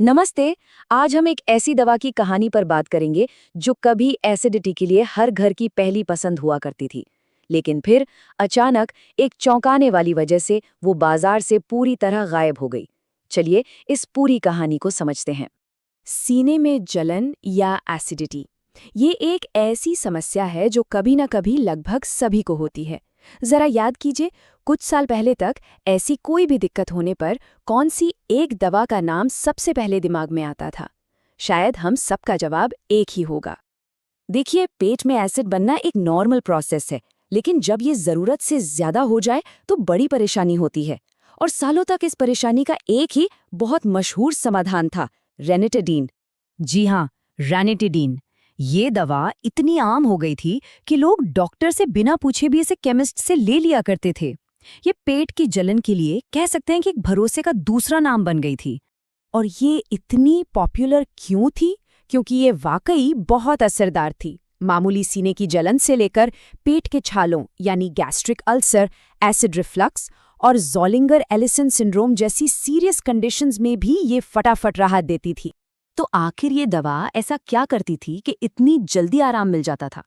नमस्ते। आज हम एक ऐसी दवा की कहानी पर बात करेंगे जो कभी एसिडिटी के लिए हर घर की पहली पसंद हुआ करती थी, लेकिन फिर अचानक एक चौंकाने वाली वजह से वो बाजार से पूरी तरह गायब हो गई। चलिए इस पूरी कहानी को समझते हैं। सीने में जलन या एसिडिटी ये एक ऐसी समस्या है जो कभी न कभी लगभग सभी को होती है। जरा याद कीजिए, कुछ साल पहले तक ऐसी कोई भी दिक्कत होने पर कौन सी एक दवा का नाम सबसे पहले दिमाग में आता था? शायद हम सबका जवाब एक ही होगा। देखिए, पेट में एसिड बनना एक नॉर्मल प्रोसेस है, लेकिन जब ये जरूरत से ज्यादा हो जाए तो बड़ी परेशानी होती है। और सालों तक इस परेशानी का एक ही बहुत मशहूर समाधान था, रेनिटिडीन। जी हाँ, रैनिटिडीन। ये दवा इतनी आम हो गई थी कि लोग डॉक्टर से बिना पूछे भी इसे केमिस्ट से ले लिया करते थे। ये पेट की जलन के लिए कह सकते हैं कि एक भरोसे का दूसरा नाम बन गई थी। और ये इतनी पॉपुलर क्यों थी? क्योंकि ये वाकई बहुत असरदार थी। मामूली सीने की जलन से लेकर पेट के छालों यानी गैस्ट्रिक अल्सर, एसिड रिफ्लक्स और ज़ोलिंगर एलिसन सिंड्रोम जैसी सीरियस कंडीशंस में भी ये फटाफट राहत देती थी। तो आखिर ये दवा ऐसा क्या करती थी कि इतनी जल्दी आराम मिल जाता था?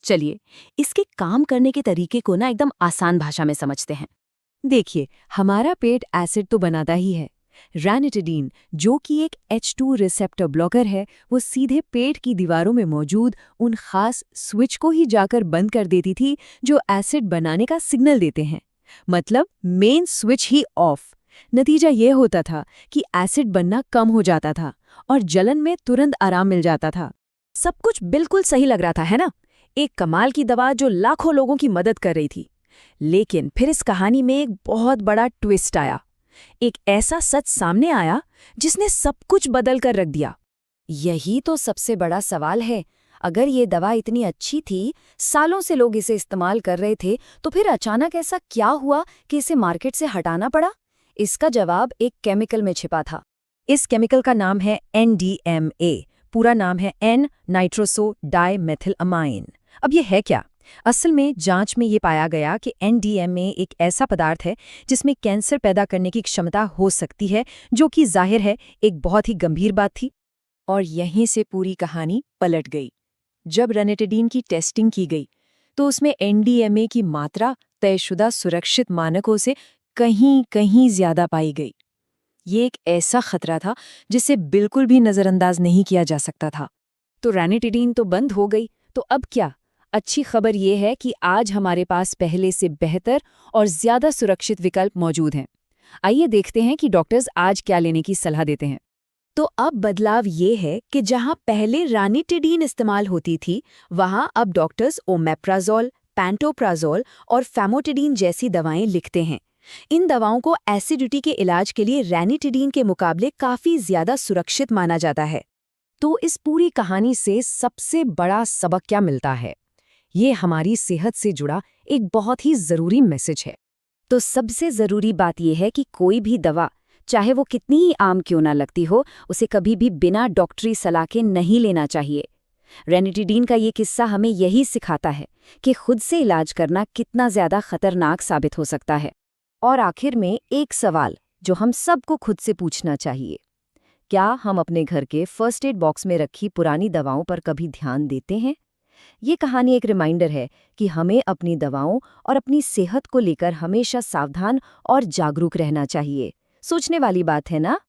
चलिए, इसके काम करने के तरीके को ना एकदम आसान भाषा में समझते हैं। देखिए, हमारा पेट एसिड तो बनाता ही है। रैनिटिडीन, जो कि एक H2 रिसेप्टर ब्लॉकर है, वो सीधे पेट की दीवारों में मौजूद उन खास स्विच को ही जाकर बंद कर देती थी जो एसिड बनाने का सिग्नल देते हैं। मतलब मेन स्विच ही ऑफ। नतीजा ये होता था कि एसिड बनना कम हो जाता था और जलन में तुरंत आराम मिल जाता था। सब कुछ बिल्कुल सही लग रहा था, है ना? एक कमाल की दवा जो लाखों लोगों की मदद कर रही थी। लेकिन फिर इस कहानी में एक बहुत बड़ा ट्विस्ट आया। एक ऐसा सच सामने आया जिसने सब कुछ बदल कर रख दिया। यही तो सबसे बड़ा सवाल है। अगर ये दवा इतनी अच्छी थी, सालों से लोग इसे इस्तेमाल कर रहे थे, तो फिर अचानक ऐसा क्या हुआ कि इसे मार्केट से हटाना पड़ा? इसका जवाब एक केमिकल में छिपा था। इस केमिकल का नाम है NDMA। पूरा नाम है N-नाइट्रोसो डाइमेथिलामाइन। अब ये है क्या? असल में जांच में ये पाया गया कि NDMA एक ऐसा पदार्थ है जिसमें कैंसर पैदा करने की क्षमता हो सकती है, जो कि जाहिर है एक बहुत ही गंभीर बात थी। और यहीं से पूरी कहानी पलट गई। जब रेनिटिडीन की टेस्टिंग की गई, तो उसमें NDMA की मात्रा तयशुदा सुरक्षित मानकों से कहीं ज्यादा पाई गई। ये एक ऐसा खतरा था जिसे बिल्कुल भी नजरअंदाज नहीं किया जा सकता था। तो रेनिटिडीन तो बंद हो गई, तो अब क्या? अच्छी खबर ये है कि आज हमारे पास पहले से बेहतर और ज्यादा सुरक्षित विकल्प मौजूद हैं। आइए देखते हैं कि डॉक्टर्स आज क्या लेने की सलाह देते हैं। तो अब बदलाव ये है कि जहां पहले रानिटिडीन इस्तेमाल होती थी, वहां अब डॉक्टर्स ओमेप्राजोल, पैंटोप्राजोल और फैमोटिडीन जैसी दवाएं लिखते हैं। इन दवाओं को एसिडिटी के इलाज के लिए रेनिटिडीन के मुकाबले काफी ज्यादा सुरक्षित माना जाता है। तो इस पूरी कहानी से सबसे बड़ा सबक क्या मिलता है? ये हमारी सेहत से जुड़ा एक बहुत ही जरूरी मैसेज है। तो सबसे जरूरी बात यह है कि कोई भी दवा, चाहे वो कितनी ही आम क्यों ना लगती हो, उसे कभी भी बिना डॉक्टरी सलाह के नहीं लेना चाहिए। रेनिटिडीन का ये किस्सा हमें यही सिखाता है कि खुद से इलाज करना कितना ज्यादा खतरनाक साबित हो सकता है। और आखिर में एक सवाल जो हम सबको खुद से पूछना चाहिए, क्या हम अपने घर के फर्स्ट एड बॉक्स में रखी पुरानी दवाओं पर कभी ध्यान देते हैं? ये कहानी एक रिमाइंडर है कि हमें अपनी दवाओं और अपनी सेहत को लेकर हमेशा सावधान और जागरूक रहना चाहिए। सोचने वाली बात है ना?